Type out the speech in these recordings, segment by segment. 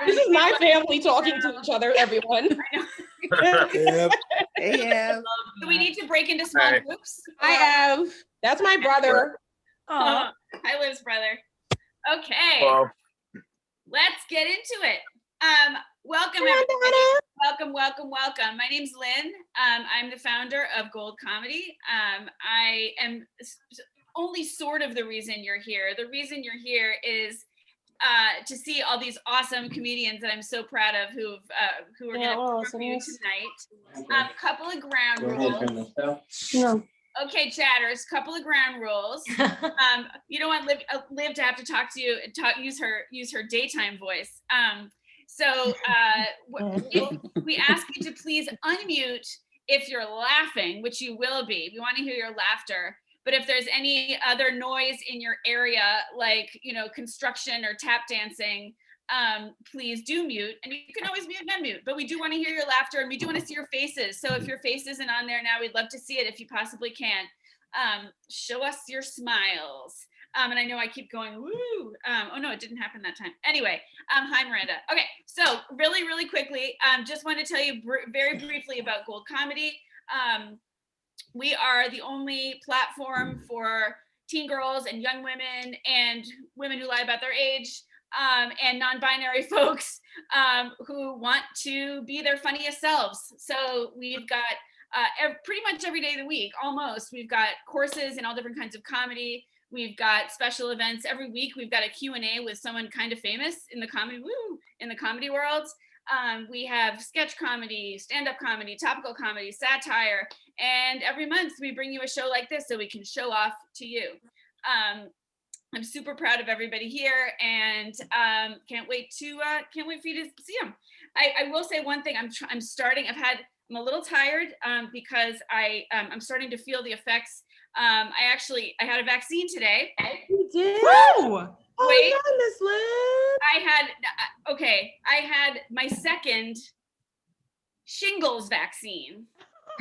This is my family talking to each other, everyone. Yep. Yeah. Do we need to break into small groups? I have. That's my brother. Hi, Liv's brother. Okay, Well, let's get into it. Welcome, everybody. Welcome. My name's Lynn. I'm the founder of Gold Comedy. I am only sort of the reason you're here. The reason you're here is to see all these awesome comedians that I'm so proud of who are going to perform you tonight. Couple of ground rules. No. Okay, chatters, couple of ground rules. You don't want Liv to have to talk to you and use her daytime voice. So we ask you to please unmute if you're laughing, which you will be. We want to hear your laughter. But if there's any other noise in your area, like, construction or tap dancing, please do mute. And you can always mute and unmute, but we do want to hear your laughter and we do want to see your faces. So if your face isn't on there now, we'd love to see it if you possibly can. Show us your smiles. And I know I keep going, woo. Oh no, it didn't happen that time. Anyway, hi Miranda. Okay, so really quickly, just want to tell you very briefly about Gold Comedy. We are the only platform for teen girls and young women and women who lie about their age and non-binary folks who want to be their funniest selves. So we've got pretty much every day of the week, almost. We've got courses in all different kinds of comedy. We've got special events every week. We've got a Q&A with someone kind of famous in the comedy world. We have sketch comedy, stand-up comedy, topical comedy, satire, and every month we bring you a show like this so we can show off to you. I'm super proud of everybody here, and can't wait for you to see them. I will say one thing. I'm a little tired because I'm starting to feel the effects. I had a vaccine today. You did? Woo! Wait. Oh, Miss Lynn. I had my second shingles vaccine.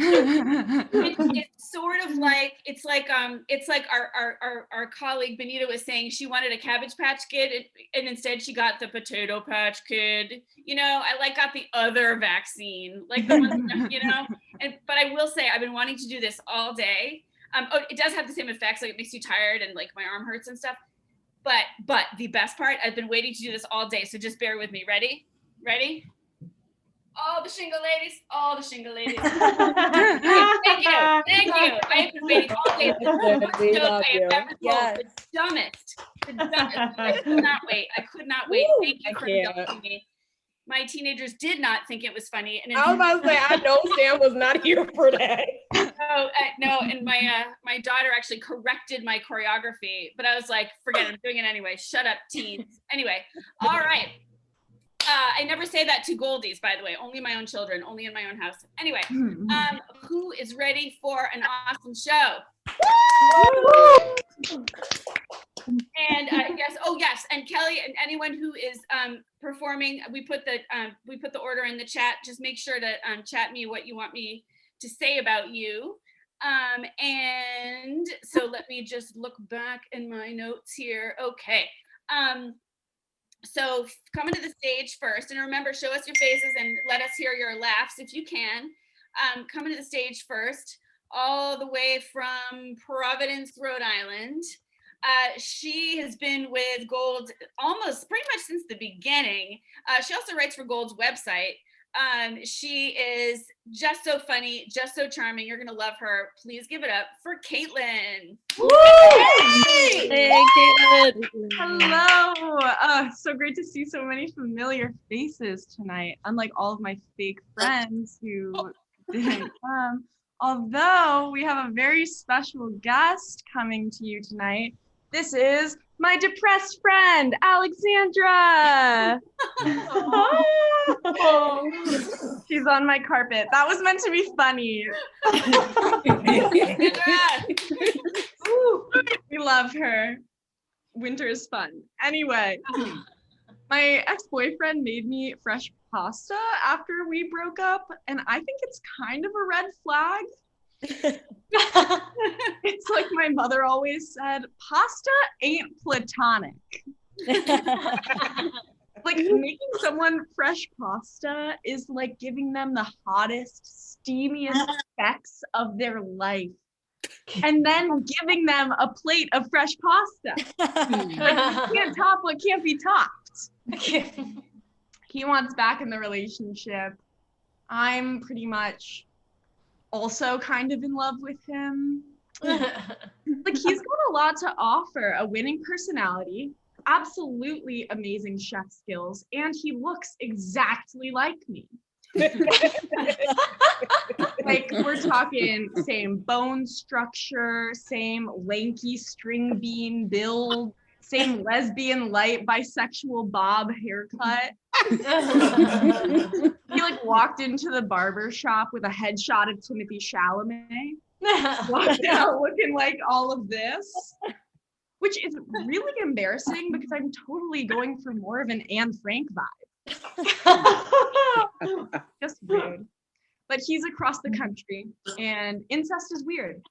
It's sort of like it's like our colleague Benita was saying she wanted a Cabbage Patch Kid and instead she got the Potato Patch Kid. I got the other vaccine, like the one, but I will say I've been wanting to do this all day. It does have the same effects, like it makes you tired and like my arm hurts and stuff. But the best part, I've been waiting to do this all day, so just bear with me. Ready? All the shingle ladies. Thank you. I have been waiting all day. The dumbest. I could not wait. Thank you for indulging me. My teenagers did not think it was funny. And I was about to say, I know Sam was not here for that. No, and my daughter actually corrected my choreography, but I was like, forget it, I'm doing it anyway. Shut up, teens. Anyway, all right. I never say that to Goldies, by the way, only my own children, only in my own house. Anyway, who is ready for an awesome show? And yes, and Kelly and anyone who is performing, we put the order in the chat. Just make sure to chat me what you want me to say about you. And so let me just look back in my notes here. Okay. So come to the stage first, and remember, show us your faces and let us hear your laughs if you can. Come to the stage first, all the way from Providence, Rhode Island. She has been with Gold almost pretty much since the beginning. She also writes for Gold's website. She is just so funny, just so charming. You're gonna love her. Please give it up for Caitlin. Hey, Caitlin. Hello. So great to see so many familiar faces tonight, unlike all of my fake friends who didn't come. Although we have a very special guest coming to you tonight. This is my depressed friend, Alexandra. She's on my carpet. That was meant to be funny. We love her. Winter is fun. Anyway, my ex-boyfriend made me fresh pasta after we broke up, and I think it's kind of a red flag. It's like my mother always said, pasta ain't platonic. Like making someone fresh pasta is like giving them the hottest, steamiest sex of their life. And then giving them a plate of fresh pasta. Like, you can't top what can't be topped. He wants back in the relationship. I'm pretty much also kind of in love with him. Like he's got a lot to offer, a winning personality, absolutely amazing chef skills, and he looks exactly like me. Like we're talking same bone structure, same lanky string bean build, same lesbian light bisexual bob haircut. He like walked into the barber shop with a headshot of Timothy Chalamet. Walked out looking like all of this, which is really embarrassing because I'm totally going for more of an Anne Frank vibe. Just weird. But he's across the country and incest is weird.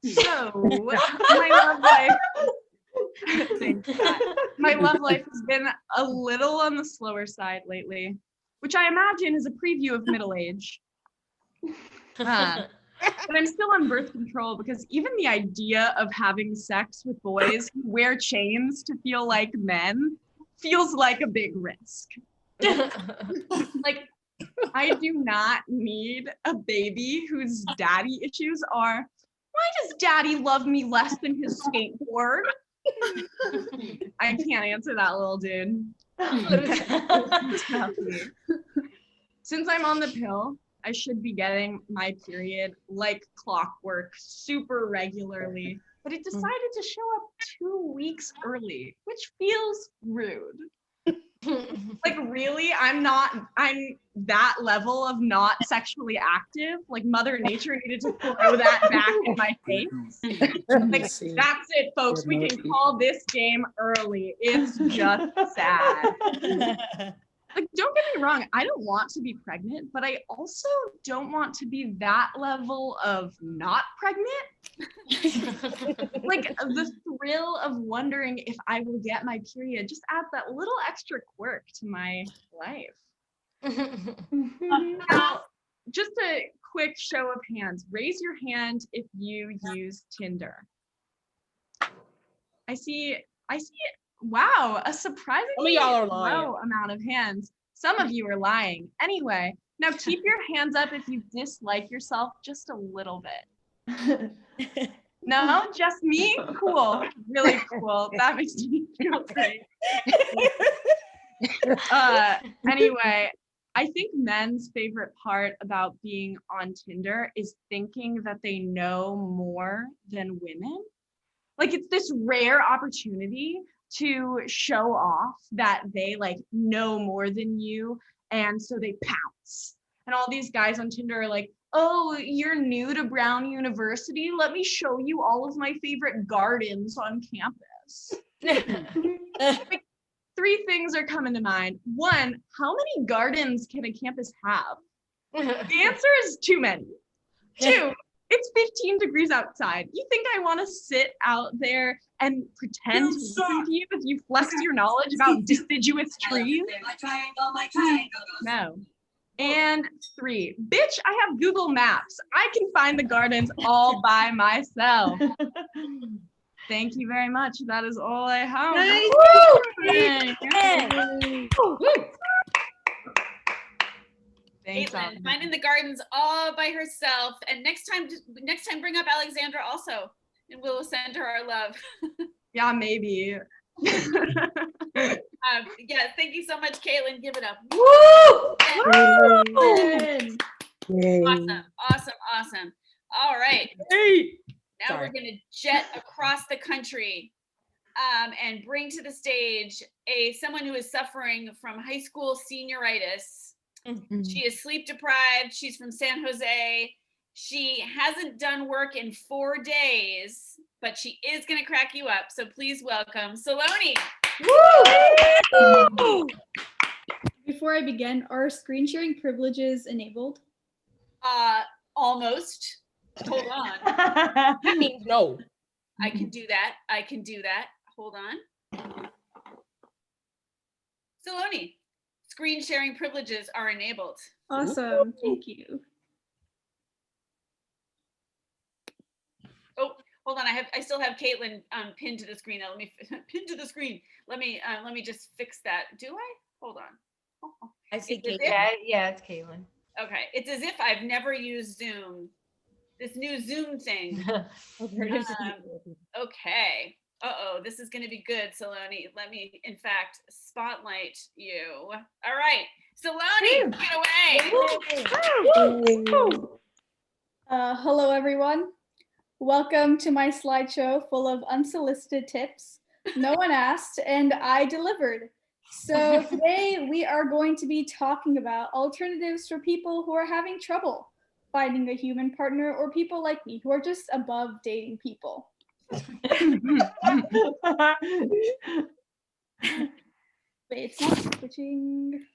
So my love life, thanks, Pat. My love life has been a little on the slower side lately, which I imagine is a preview of middle age. But I'm still on birth control because even the idea of having sex with boys who wear chains to feel like men feels like a big risk. Like, I do not need a baby whose daddy issues are, why does daddy love me less than his skateboard? I can't answer that, little dude. Since I'm on the pill, I should be getting my period like clockwork super regularly, but it decided to show up 2 weeks early, which feels rude. Like really, I'm that level of not sexually active. Like Mother Nature needed to throw that back in my face. Like that's it, folks. We can call this game early. It's just sad. Like, don't get me wrong, I don't want to be pregnant, but I also don't want to be that level of not pregnant. Like the thrill of wondering if I will get my period just adds that little extra quirk to my life. Now, just a quick show of hands. Raise your hand if you use Tinder. I see wow, a surprisingly y'all are lying. low amount of hands. Some of you are lying. Anyway, now keep your hands up if you dislike yourself just a little bit. No, just me? Cool. Really cool. That makes me feel great. Anyway, I think men's favorite part about being on Tinder is thinking that they know more than women. Like it's this rare opportunity to show off that they like know more than you, and so they pounce. And all these guys on Tinder are like, oh, you're new to Brown University? Let me show you all of my favorite gardens on campus. Like, 3 things are coming to mind. 1, how many gardens can a campus have? The answer is too many. 2, it's 15 degrees outside. You think I want to sit out there and pretend to listen to you as you flex your knowledge about deciduous trees? No. And 3, bitch, I have Google Maps. I can find the gardens all by myself. Thank you very much. That is all I have. Nice. Thanks, Caitlin, finding the gardens all by herself. And next time bring up Alexandra also, and we'll send her our love. Yeah, maybe. Yeah, thank you so much, Caitlin. Give it up. Woo! Awesome. All right. Hey. Now we're gonna jet across the country and bring to the stage someone who is suffering from high school senioritis. She is sleep deprived. She's from San Jose. She hasn't done work in 4 days, but she is going to crack you up. So please welcome Saloni. Woo! Before I begin, are screen sharing privileges enabled? Almost. Hold on. That means no. I can do that. Hold on. Saloni, screen sharing privileges are enabled. Awesome. Thank you. Oh, hold on. I still have Caitlin pinned to the screen. Now let me pin to the screen. Let me just fix that. Do I? Hold on. Oh. I see It's as Caitlin. Yeah, it's Caitlin. Okay. It's as if I've never used Zoom. This new Zoom thing. Okay. Uh-oh, this is going to be good, Saloni. Let me, in fact, spotlight you. All right. Saloni, take it away. Hello, everyone. Welcome to my slideshow full of unsolicited tips. No one asked, and I delivered. So today we are going to be talking about alternatives for people who are having trouble finding a human partner, or people like me who are just above dating people. Wait, it's not switching.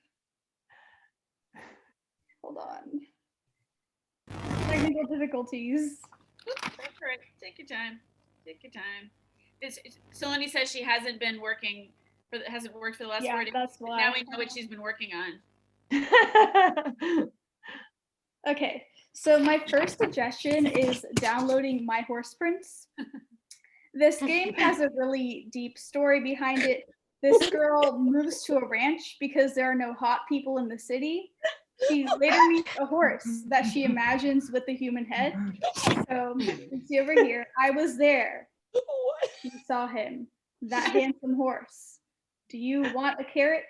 Hold on. Technical difficulties. That's right. Take your time. Take your time. Saloni says she hasn't been working hasn't worked for the last 4 days. That's why. Now we know what she's been working on. Okay, so my first suggestion is downloading My Horse Prince. This game has a really deep story behind it. This girl moves to a ranch because there are no hot people in the city. She later meets a horse that she imagines with a human head. So you can see over here, I was there. She saw him, that handsome horse. Do you want a carrot?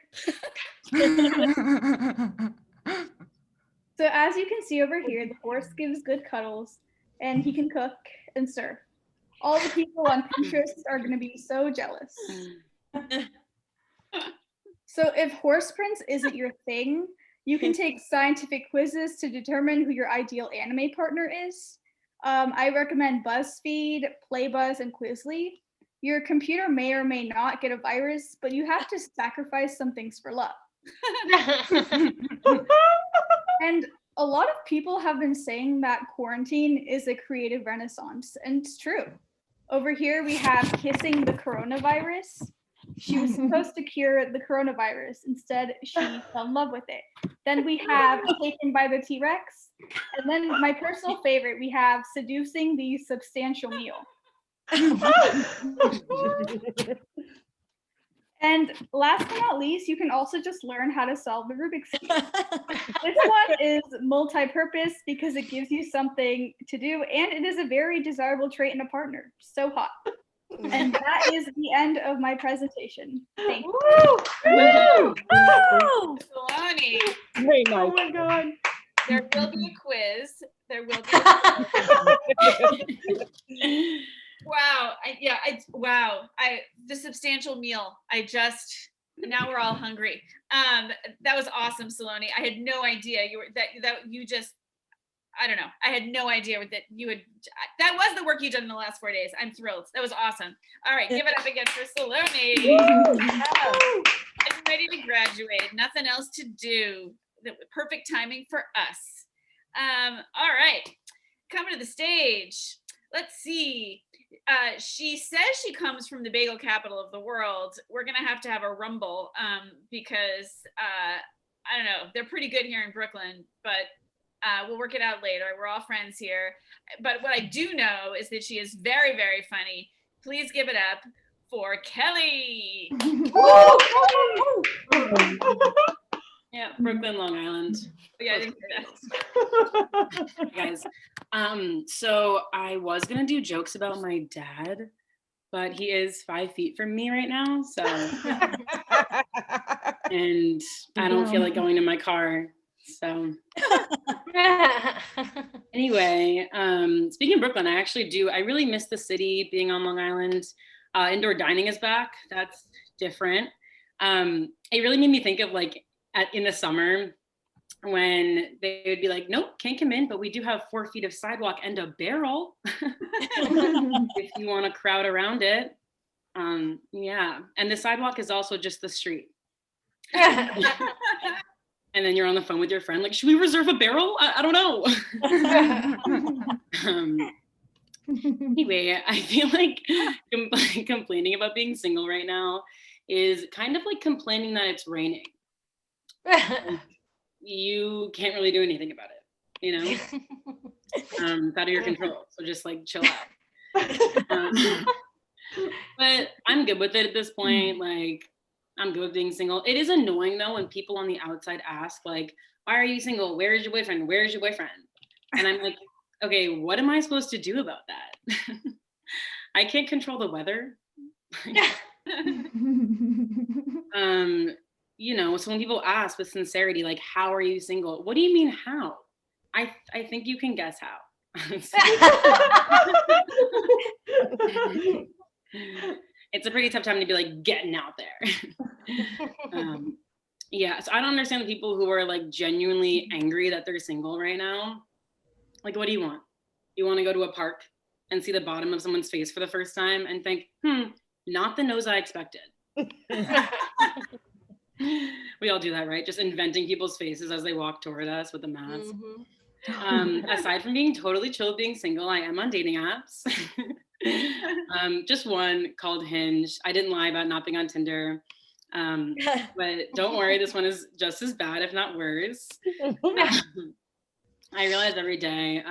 So as you can see over here, the horse gives good cuddles and he can cook and serve. All the people on Pinterest are going to be so jealous. So if Horse Prince isn't your thing, you can take scientific quizzes to determine who your ideal anime partner is. I recommend BuzzFeed, Playbuzz, and Quizly. Your computer may or may not get a virus, but you have to sacrifice some things for love. And a lot of people have been saying that quarantine is a creative renaissance, and it's true. Over here, we have Kissing the Coronavirus. She was supposed to cure the coronavirus. Instead, she fell in love with it. Then we have Taken by the T-Rex. And then my personal favorite, we have Seducing the Substantial Meal. And last but not least, you can also just learn how to solve the Rubik's Cube. This one is multi-purpose because it gives you something to do, and it is a very desirable trait in a partner. So hot. And that is the end of my presentation. Thank you. Woo! Saloni, Very nice. Oh my God. there will be a quiz. There will be. Wow. The substantial meal. Now we're all hungry. That was awesome, Saloni. I had no idea I don't know. I had no idea that was the work you did in the last 4 days. I'm thrilled. That was awesome. All right. Give it up again for Saloni. I'm ready to graduate. Nothing else to do. The perfect timing for us. All right. Coming to the stage. Let's see. She says she comes from the bagel capital of the world. We're gonna have to have a rumble because I don't know. They're pretty good here in Brooklyn, but we'll work it out later. We're all friends here. But what I do know is that she is very, very funny. Please give it up for Kelly. Yeah, Brooklyn, Long Island. Yeah, I didn't hear that. Guys, so I was gonna do jokes about my dad, but he is 5 feet from me right now, so and I don't feel like going to my car. So anyway, speaking of Brooklyn, I really miss the city, being on Long Island. Indoor dining is back. That's different. It really made me think of in the summer when they would be like, nope, can't come in, but we do have 4 feet of sidewalk and a barrel if you want to crowd around it. Yeah, and the sidewalk is also just the street. And then you're on the phone with your friend, like, should we reserve a barrel? I don't know. Anyway, I feel like complaining about being single right now is kind of like complaining that it's raining. You can't really do anything about it, you know? It's out of your control. So just like chill out. But I'm good with it at this point. Like, I'm good with being single. It is annoying though when people on the outside ask, like, why are you single? Where's your boyfriend? Where's your boyfriend? And I'm like, okay, what am I supposed to do about that? I can't control the weather. You know, so when people ask with sincerity, like, how are you single? What do you mean how? I think you can guess how. It's a pretty tough time to be like getting out there. Yeah, so I don't understand the people who are like genuinely angry that they're single right now. Like, what do you want? You want to go to a park and see the bottom of someone's face for the first time and think, not the nose I expected. We all do that, right? Just inventing people's faces as they walk toward us with a mask. Aside from being totally chill with being single, I am on dating apps. Just one called Hinge. I didn't lie about not being on Tinder. But don't worry, this one is just as bad, if not worse. I realize every day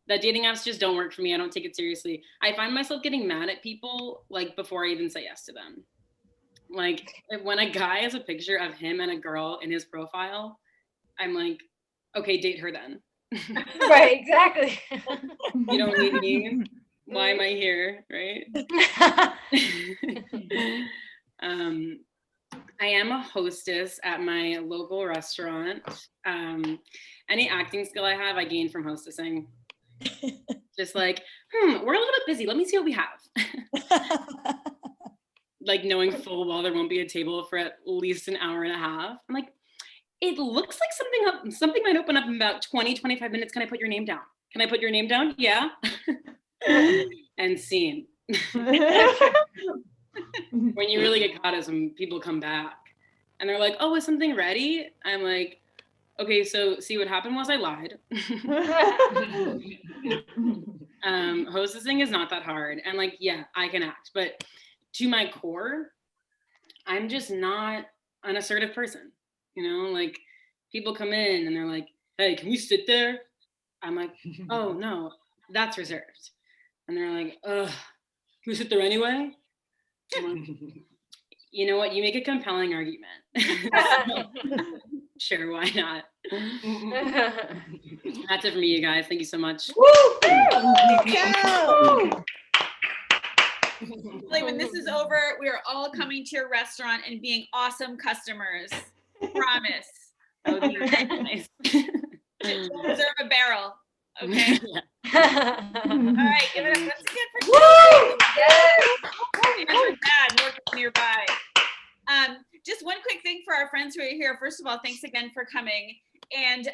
that dating apps just don't work for me. I don't take it seriously. I find myself getting mad at people like before I even say yes to them. Like when a guy has a picture of him and a girl in his profile, I'm like, okay, date her then. Right, exactly. You don't need me. Why am I here, right? I am a hostess at my local restaurant. Any acting skill I have, I gained from hostessing. Just like, we're a little bit busy. Let me see what we have. Like knowing full well there won't be a table for at least an hour and a half. I'm like, it looks like something might open up in about 20, 25 minutes. Can I put your name down? Can I put your name down? Yeah. And scene. When you really get caught is when people come back and they're like, oh, is something ready? I'm like, okay, so see, what happened was I lied. Hostessing is not that hard. And like, yeah, I can act, but to my core, I'm just not an assertive person. You know, like people come in and they're like, hey, can we sit there? I'm like, oh no, that's reserved. And they're like, ugh, can we sit there anyway? I'm like, you know what? You make a compelling argument. Sure, why not? That's it for me, you guys. Thank you so much. Like when this is over, we are all coming to your restaurant and being awesome customers. Promise. That would be nice. We'll reserve a barrel. Okay. Yeah. All right, give it up once again for your dad working nearby. Just one quick thing for our friends who are here. First of all, thanks again for coming. And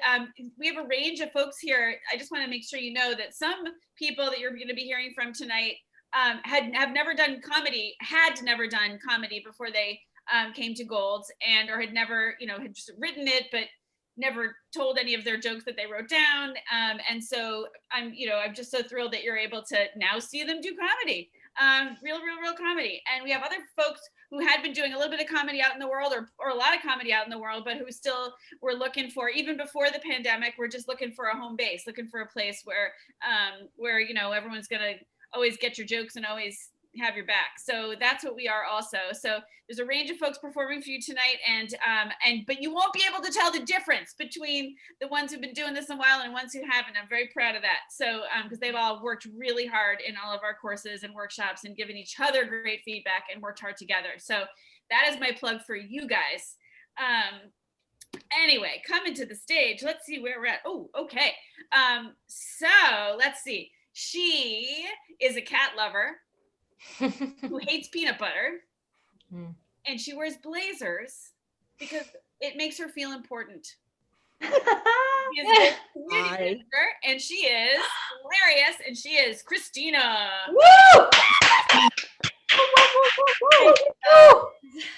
we have a range of folks here. I just want to make sure you know that some people that you're going to be hearing from tonight have never done comedy, had never done comedy before they came to Gold's, and or had never, had just written it, but never told any of their jokes that they wrote down. And so I'm just so thrilled that you're able to now see them do comedy, real comedy. And we have other folks who had been doing a little bit of comedy out in the world or a lot of comedy out in the world, but who still were looking for, even before the pandemic, we're just looking for a home base, looking for a place where everyone's gonna always get your jokes and always have your back. So that's what we are also. So there's a range of folks performing for you tonight, but you won't be able to tell the difference between the ones who've been doing this a while and ones who haven't. I'm very proud of that. So because they've all worked really hard in all of our courses and workshops and given each other great feedback and worked hard together. So that is my plug for you guys. Anyway, coming to the stage, let's see where we're at. Oh, okay. So let's see. She is a cat lover who hates peanut butter, and she wears blazers because it makes her feel important. She is a community manager, and she is hilarious, and she is Christina. Woo!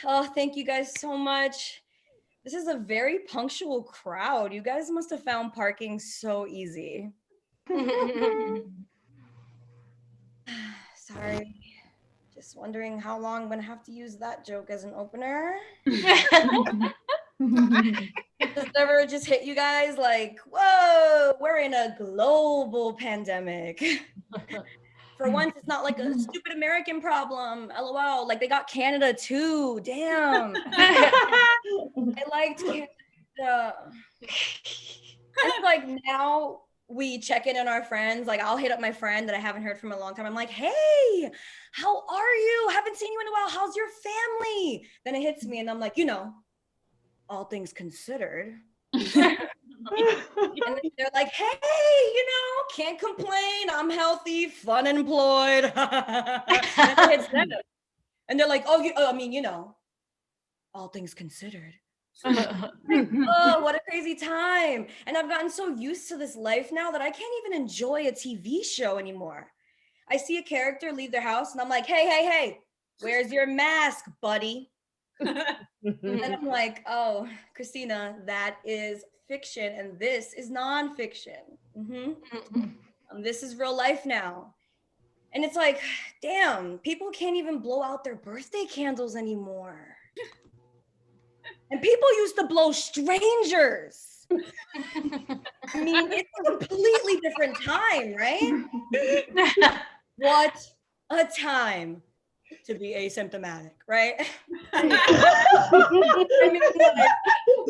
Oh, thank you guys so much. This is a very punctual crowd. You guys must have found parking so easy. Sorry. Just wondering how long I'm gonna have to use that joke as an opener. Does it ever just hit you guys like, whoa, we're in a global pandemic? For once, it's not like a stupid American problem. LOL. Like they got Canada too. Damn. I liked Canada. And like now we check in on our friends. Like I'll hit up my friend that I haven't heard from in a long time. I'm like, hey, how are you? Haven't seen you in a while. How's your family? Then it hits me and I'm like, all things considered. And they're like, hey, can't complain. I'm healthy, fun, and employed. And they're like, all things considered. Oh, what a crazy time. And I've gotten so used to this life now that I can't even enjoy a TV show anymore. I see a character leave their house and I'm like, hey, where's your mask, buddy? And I'm like, oh, Christina, that is fiction and this is nonfiction. This is real life now. And it's like, damn, people can't even blow out their birthday candles anymore. And people used to blow strangers. I mean, it's a completely different time, right? What a time to be asymptomatic, right? I mean, like,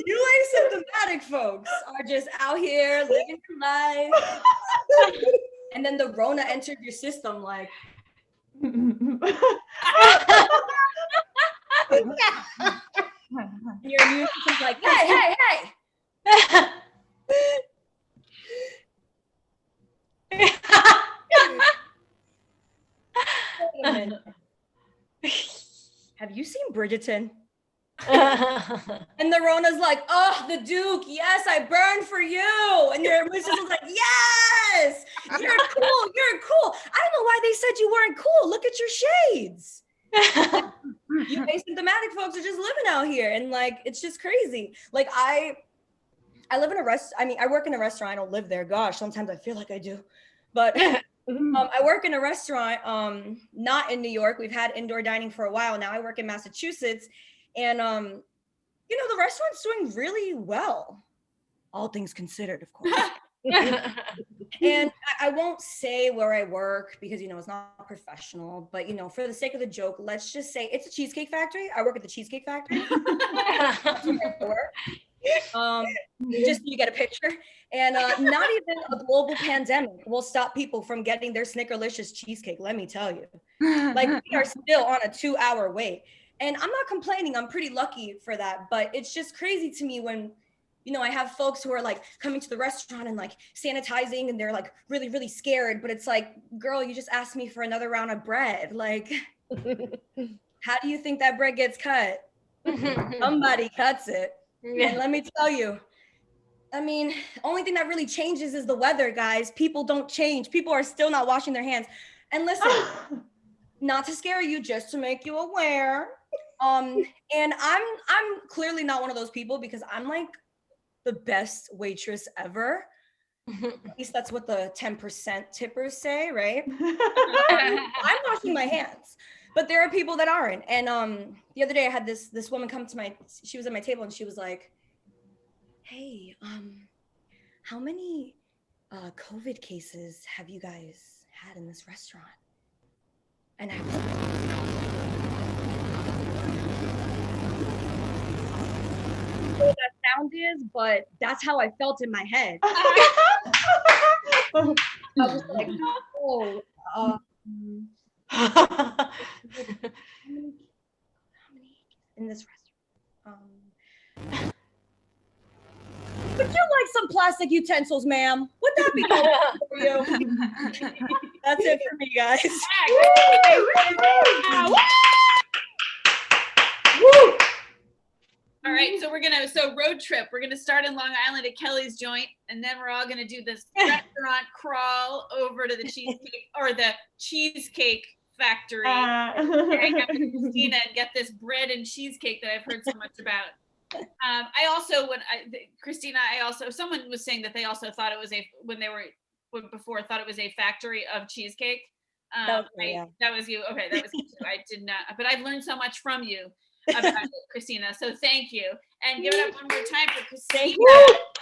you asymptomatic folks are just out here living your life. And then the Rona entered your system like, your immune system's like, hey. Wait a minute. Have you seen Bridgerton? And the Rona's like, oh, the Duke, yes, I burned for you. And your immune system's like, yes, you're cool. I don't know why they said you weren't cool. Look at your shades. You asymptomatic folks are just living out here. And like, it's just crazy. Like I live in a I work in a restaurant. I don't live there. Gosh, sometimes I feel like I do. But I work in a restaurant, not in New York. We've had indoor dining for a while. Now I work in Massachusetts. And, the restaurant's doing really well. All things considered, of course. And I won't say where I work because, it's not professional. But, for the sake of the joke, let's just say it's a cheesecake factory. I work at the Cheesecake Factory. Just so you get a picture. And not even a global pandemic will stop people from getting their Snickerlicious cheesecake, let me tell you. Like, we are still on a 2-hour wait. And I'm not complaining. I'm pretty lucky for that. But it's just crazy to me when, I have folks who are like coming to the restaurant and like sanitizing and they're like really, really scared. But it's like, girl, you just asked me for another round of bread. Like, how do you think that bread gets cut? Somebody cuts it. And let me tell you, I mean, only thing that really changes is the weather, guys. People don't change. People are still not washing their hands. And listen, not to scare you, just to make you aware. And I'm clearly not one of those people because I'm like the best waitress ever. At least that's what the 10% tippers say, right? I'm washing my hands, but there are people that aren't. And the other day I had this woman come to she was at my table and she was like, hey, how many COVID cases have you guys had in this restaurant? And I was like, that sound is, but that's how I felt in my head. I was like, oh, how many in this restaurant? Would you like some plastic utensils, ma'am? Would that be helpful for you? That's it for me, guys. All right, so road trip. We're gonna start in Long Island at Kelly's Joint, and then we're all gonna do this restaurant crawl over to the Cheesecake Factory. Hang out with Christina and get this bread and cheesecake that I've heard so much about. Someone was saying that they also thought it was thought it was a factory of cheesecake. That was me, yeah. That was you. Okay, that was you too. I did not, but I've learned so much from you about it, Christina. So thank you. And give it up one more time for Christina.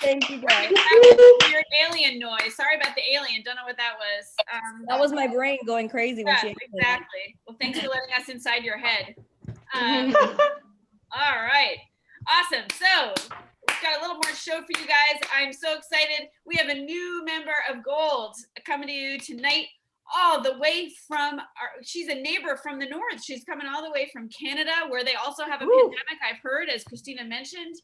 Thank you, guys. Weird alien noise. Sorry about the alien. Don't know what that was. That was my brain going crazy when she. Exactly. Well, thanks for letting us inside your head. All right. Awesome. So we've got a little more show for you guys. I'm so excited. We have a new member of Gold coming to you tonight, all the way from, she's a neighbor from the north. She's coming all the way from Canada, where they also have a pandemic, I've heard, as Christina mentioned.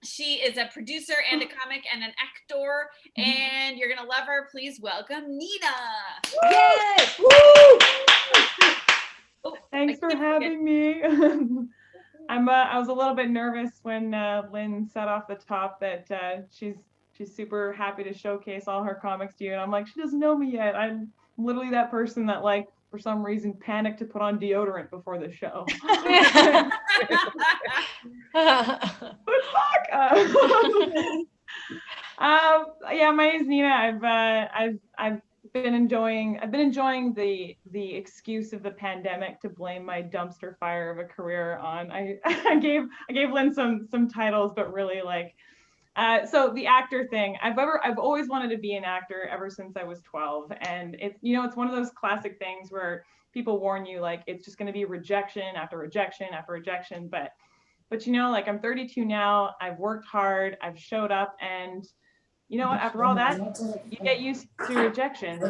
She is a producer and a comic and an actor, and you're gonna love her. Please welcome Nina. Yay! Thanks for having me. I was a little bit nervous when Lynn said off the top that she's super happy to showcase all her comics to you, and I'm like, she doesn't know me yet. I'm literally that person that, like, for some reason panicked to put on deodorant before the show. But fuck. Yeah, my name's Nina. I've been enjoying the excuse of the pandemic to blame my dumpster fire of a career on. I gave Lynn some titles, but really, like, so the actor thing, I've always wanted to be an actor ever since I was 12, and it's one of those classic things where people warn you, like, it's just going to be rejection after rejection after rejection, but like, I'm 32 now, I've worked hard, I've showed up, and you know what, after all that, you get used to rejection.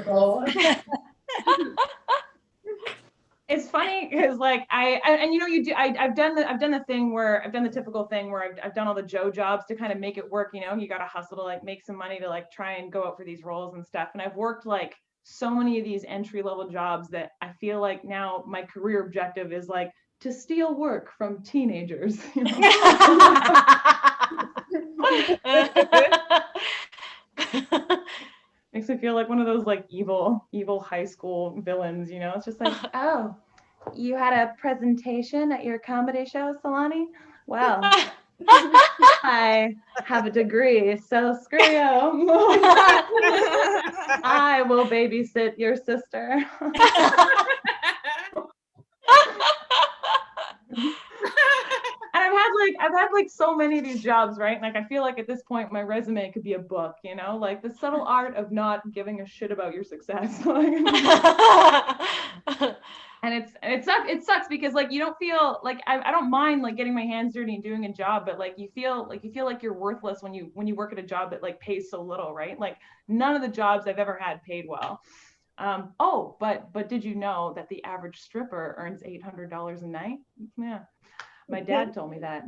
It's funny because, like, I've done the thing where I've done the typical thing where I've done all the Joe jobs to kind of make it work. You got to hustle to, like, make some money to, like, try and go out for these roles and stuff. And I've worked, like, so many of these entry-level jobs that I feel like now my career objective is, like, to steal work from teenagers. Makes me feel like one of those, like, evil high school villains, It's just like, oh, you had a presentation at your comedy show, Solani? Well, I have a degree, so screw you. I will babysit your sister. And I've had so many of these jobs, right? Like, I feel like at this point my resume could be a book, like the subtle art of not giving a shit about your success. And it sucks because, like, you don't feel like, I don't mind, like, getting my hands dirty and doing a job, but, like, you feel like you're worthless when you work at a job that, like, pays so little, right? Like, none of the jobs I've ever had paid well. But did you know that the average stripper earns $800 a night? Yeah. My dad told me that.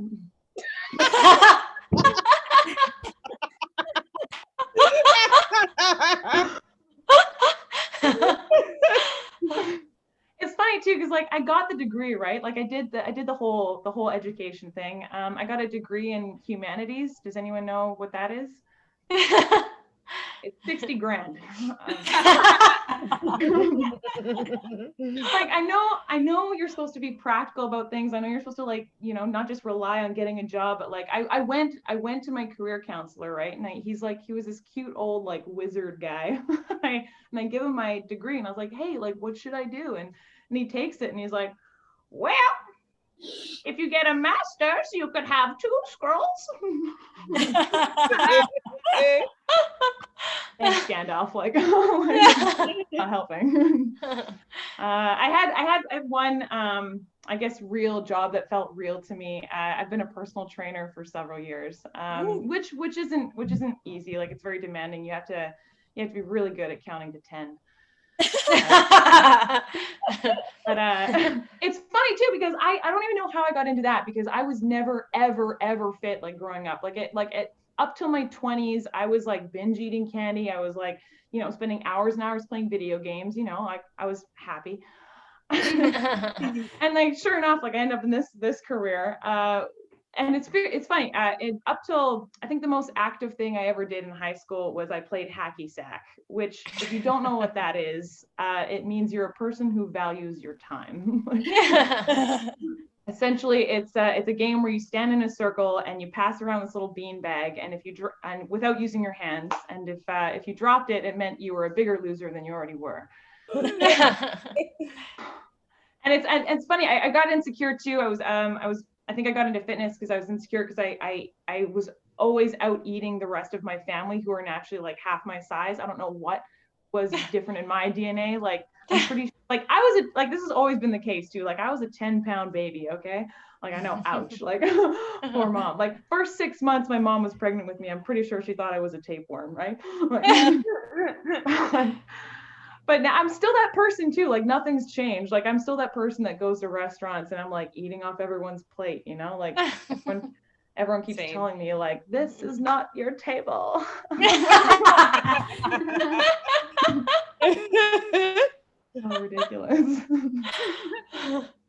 It's funny too, because, like, I got the degree, right? Like, I did the whole education thing. I got a degree in humanities. Does anyone know what that is? It's 60 grand. Like, I know you're supposed to be practical about things. I know you're supposed to, like, not just rely on getting a job, but, like, I went to my career counselor, right? And he was this cute old, like, wizard guy. And I give him my degree and I was like, hey, like, what should I do? And he takes it and he's like, well, if you get a master's, you could have 2 scrolls. Thanks, Gandalf. Like, not helping. I had one, I guess, real job that felt real to me. I've been a personal trainer for several years, which isn't easy. Like, it's very demanding. You have to be really good at counting to 10. But it's funny too, because I don't even know how I got into that, because I was never ever fit, like, growing up. Up till my 20s, I was, like, binge eating candy. I was, like, spending hours and hours playing video games. Like, I was happy. And, like, sure enough, like, I end up in this career. And it's funny. Up till, I think, the most active thing I ever did in high school was I played hacky sack, which, if you don't know what that is, it means you're a person who values your time. Essentially, it's a game where you stand in a circle and you pass around this little bean bag, and without using your hands, and if you dropped it, it meant you were a bigger loser than you already were. And it's funny. I got insecure too. I think I got into fitness because I was insecure because I was always out eating the rest of my family who are naturally like half my size. I don't know what was different in my DNA. Like I'm pretty like I was like this has always been the case too. Like I was a 10-pound baby. Okay. Like I know, ouch. Like poor mom. Like first 6 months my mom was pregnant with me. I'm pretty sure she thought I was a tapeworm, right? But now I'm still that person too. Like nothing's changed. Like I'm still that person that goes to restaurants and I'm like eating off everyone's plate, you know? Like everyone keeps Same. telling me like, this is not your table. So ridiculous.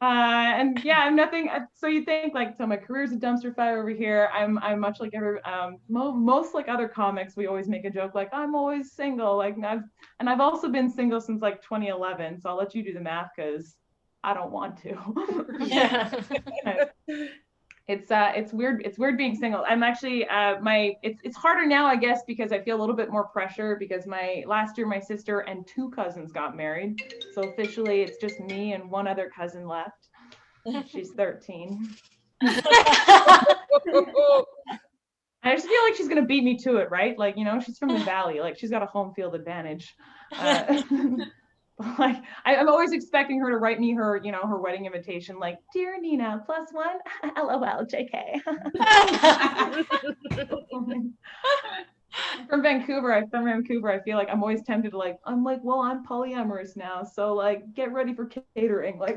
And yeah, I'm nothing. So you think like, so my career's a dumpster fire over here. I'm much like most like other comics. We always make a joke like I'm always single. Like I've also been single since like 2011. So I'll let you do the math because I don't want to. It's weird. It's weird being single. I'm actually it's harder now, I guess, because I feel a little bit more pressure because last year my sister and 2 cousins got married. So officially it's just me and one other cousin left. She's 13. I just feel like she's gonna beat me to it, right? Like, you know, she's from the valley, like she's got a home field advantage. Like I'm always expecting her to write me her, you know, her wedding invitation, like, dear Nina, +1, LOL, JK. From Vancouver. I feel like I'm always tempted to like, I'm polyamorous now, so like get ready for catering. Like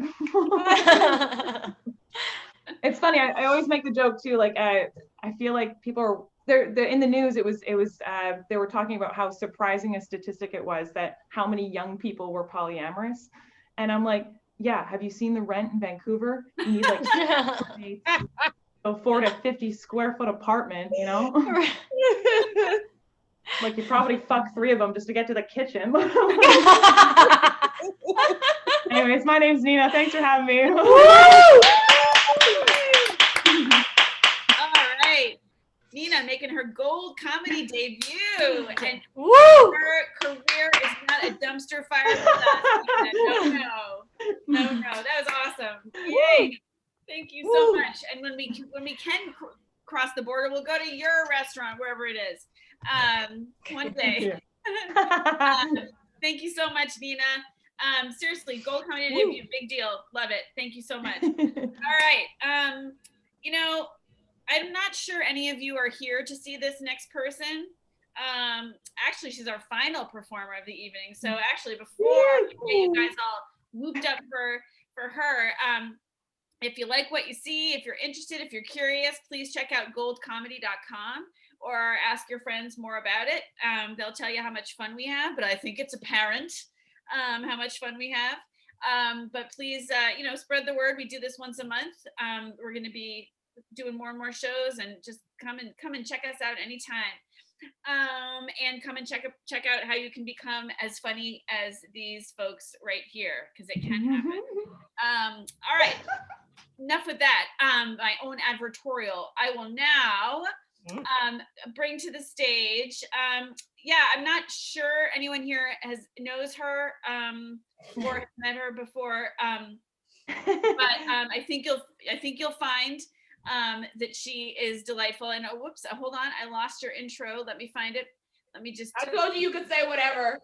it's funny, I always make the joke too, like I feel like people are they're in the news. It was they were talking about how surprising a statistic it was that how many young people were polyamorous, and I'm like, yeah, have you seen the rent in Vancouver? You need like to afford a 50 square foot apartment, you know. Like you probably fuck 3 of them just to get to the kitchen. Anyways, my name's Nina. Thanks for having me. All right. Nina making her gold comedy debut. And Woo! her career is not a dumpster fire with us. Nina. No. That was awesome. Yay. Thank you so much. And when we can cross the border, we'll go to your restaurant, wherever it is. One day. Thank you so much, Nina. Seriously, gold comedy debut, big deal. Love it. Thank you so much. All right. You know, I'm not sure any of you are here to see this next person. Actually, she's our final performer of the evening. So actually, before you guys all whooped up for her, if you like what you see, if you're interested, if you're curious, please check out goldcomedy.com or ask your friends more about it. They'll tell you how much fun we have, but I think it's apparent how much fun we have. But please, you know, spread the word. We do this once a month. We're going to be doing more and more shows, and just come and check us out anytime. And come and check out how you can become as funny as these folks right here, because it can happen. All right. Enough with that. My own advertorial. I will now bring to the stage. Yeah, I'm not sure anyone here knows her or has met her before, but I think you'll find that she is delightful. And whoops, hold on, I lost your intro. Let me find it. Let me just. I told you could say whatever.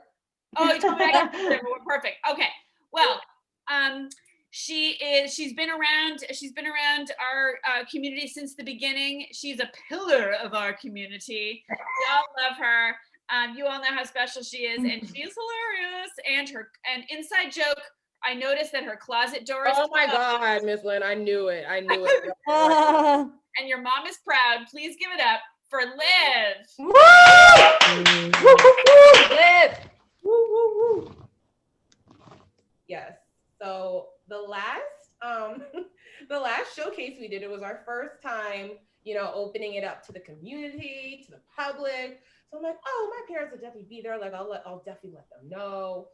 Oh, you told me I could say whatever. Perfect. Okay. Well, she's been around our community since the beginning. She's a pillar of our community. We all love her. You all know how special she is, and she's hilarious. And an inside joke, I noticed that her closet door is closed. My God, Miss Lynn, I knew it. And your mom is proud. Please give it up for Liv. Liv. Woo. Yes. So the last showcase we did, it was our first time, you know, opening it up to the community, to the public. So I'm like, oh, my parents will definitely be there. Like, I'll definitely let them know.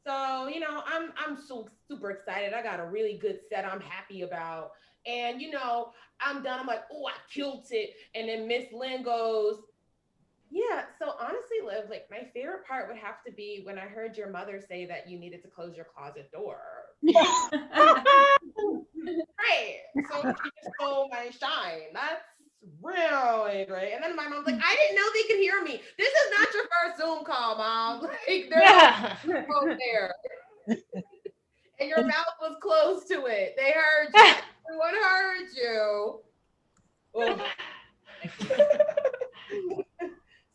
So, you know, I'm so super excited. I got a really good set I'm happy about. And, you know, I'm done. I'm like, oh, I killed it. And then Miss Lynn goes, Yeah, so honestly, Liv, like my favorite part would have to be when I heard your mother say that you needed to close your closet door. Great. So she just stole my shine. That's really great. And then my mom's like, I didn't know they could hear me. This is not your first Zoom call, Mom. Like there's Yeah. no phone there. And your mouth was close to it. They heard you. Everyone heard you. Oh.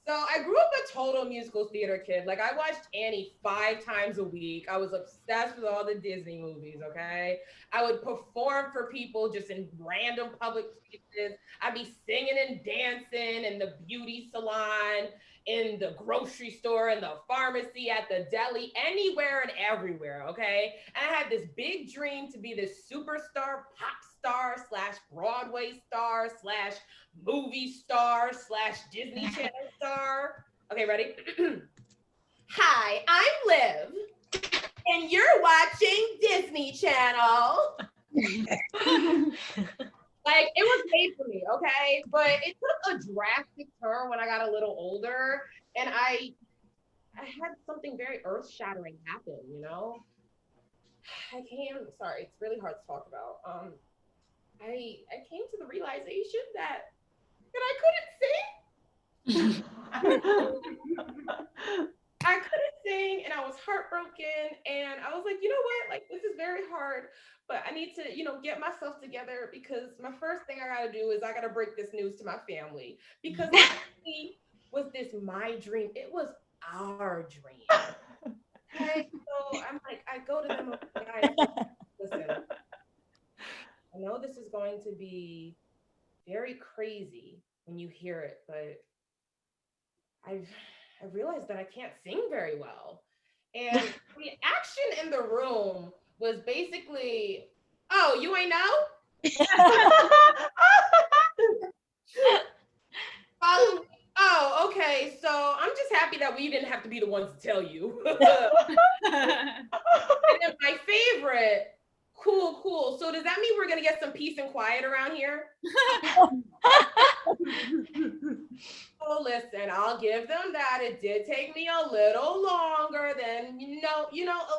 So I grew up a total musical theater kid. Like I watched Annie 5 times a week. I was obsessed with all the Disney movies, okay? I would perform for people just in random public places. I'd be singing and dancing in the beauty salon, in the grocery store, in the pharmacy, at the deli, anywhere and everywhere, okay? And I had this big dream to be this superstar pop star slash Broadway star slash movie star slash Disney Channel star. Okay, ready? Hi, I'm Liv, and you're watching Disney Channel. Like it was made for me, okay? But it took a drastic turn when I got a little older, and I had something very earth-shattering happen, you know? Sorry, it's really hard to talk about. I came to the realization that I couldn't sing. I couldn't sing and I was heartbroken and I was like, you know what? Like this is very hard, but I need to, get myself together because my first thing I gotta do is I gotta break this news to my family because not only was this my dream, it was our dream. Okay, so I'm like, I go to them, guys, listen, I know this is going to be very crazy when you hear it, but I've I realized that I can't sing very well. And the action in the room was basically, oh, you ain't know? Oh, okay. So I'm just happy that we didn't have to be the ones to tell you. And then my favorite, cool. So does that mean we're gonna get some peace and quiet around here? Oh, listen, I'll give them that. It did take me a little longer than a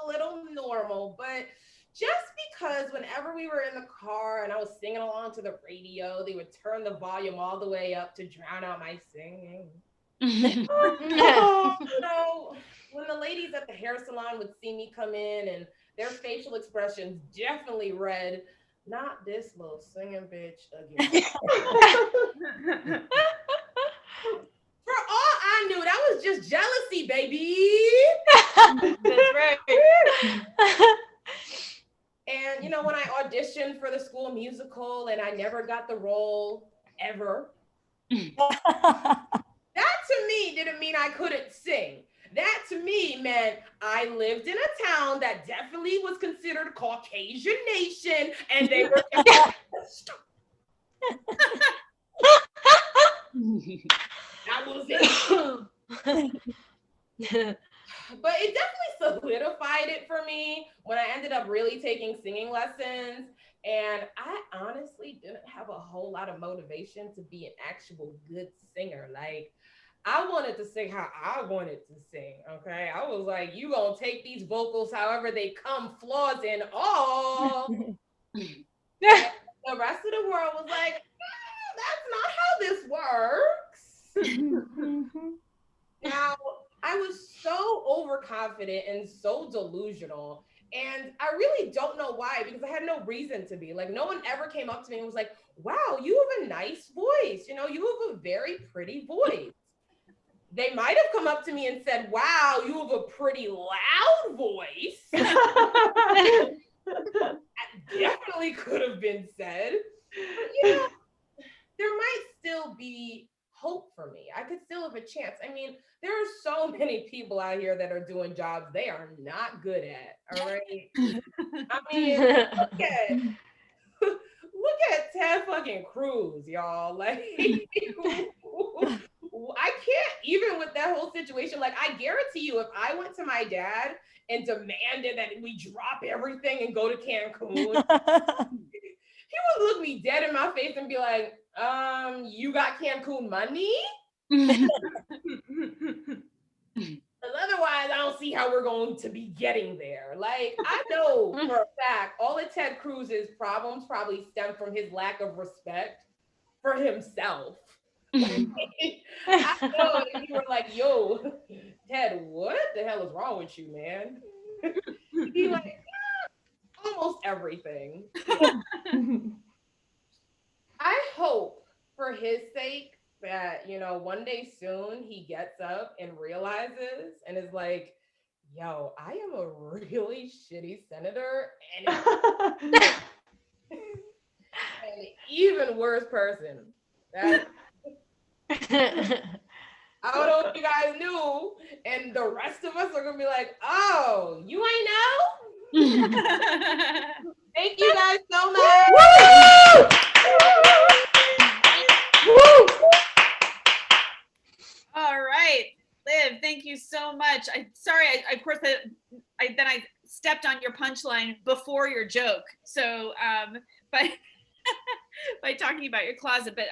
little normal, but just because whenever we were in the car and I was singing along to the radio, they would turn the volume all the way up to drown out my singing. So when the ladies at the hair salon would see me come in and their facial expressions definitely read, not this little singing bitch again. For all I knew, that was just jealousy, baby. That's right. And when I auditioned for the school musical and I never got the role ever, that to me didn't mean I couldn't sing. That to me meant I lived in a town that definitely was considered Caucasian nation, and they were. That was it. But it definitely solidified it for me when I ended up really taking singing lessons. And I honestly didn't have a whole lot of motivation to be an actual good singer. Like, I wanted to sing how I wanted to sing, okay? I was like, you gonna take these vocals however they come, flaws and all. The rest of the world was like, that's not how this works. Now, I was so overconfident and so delusional. And I really don't know why, because I had no reason to be. Like, no one ever came up to me and was like, wow, you have a nice voice. You have a very pretty voice. They might have come up to me and said, wow, you have a pretty loud voice. That definitely could have been said. But, there might still be hope for me. I could still have a chance. I mean, there are so many people out here that are doing jobs they are not good at. All right. I mean, look at Ted fucking Cruz, y'all. Like, I can't, even with that whole situation. Like, I guarantee you, if I went to my dad and demanded that we drop everything and go to Cancun, he would look me dead in my face and be like, you got Cancun money? Otherwise, I don't see how we're going to be getting there. Like, I know for a fact all of Ted Cruz's problems probably stem from his lack of respect for himself. Like, I know if you were like, yo, Ted, what the hell is wrong with you, man? He'd be like, almost everything. I hope for his sake that, one day soon he gets up and realizes and is like, yo, I am a really shitty senator and an even worse person. That I don't know if you guys knew, and the rest of us are gonna be like, oh, you ain't know? Thank you guys so much. All right, Liv, thank you so much. I stepped on your punchline before your joke. So, by talking about your closet, but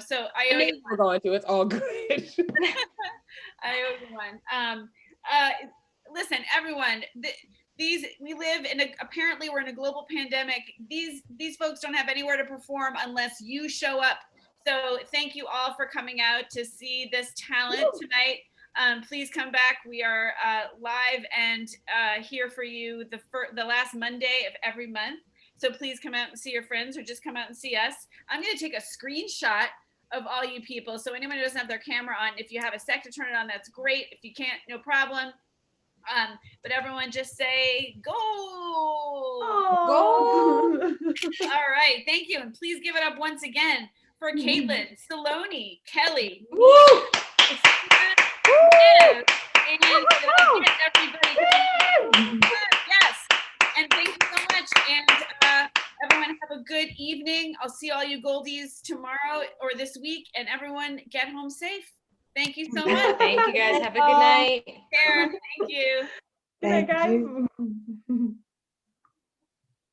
so I owe you. We're going to. It's all good. I owe you one. Listen, everyone. Apparently we're in a global pandemic. These folks don't have anywhere to perform unless you show up. So thank you all for coming out to see this talent tonight. Please come back. We are live and here for you the last Monday of every month. So please come out and see your friends or just come out and see us. I'm going to take a screenshot of all you people. So anyone who doesn't have their camera on, if you have a sec to turn it on, that's great. If you can't, no problem. But everyone just say, go! Go! All right, thank you. And please give it up once again for Caitlin, Saloni, Kelly, and everybody. Yes, and thank you so much. And everyone have a good evening. I'll see all you Goldies tomorrow or this week. And everyone get home safe. Thank you so much. Thank you guys. Have a good night. Karen, thank you. Good night, guys.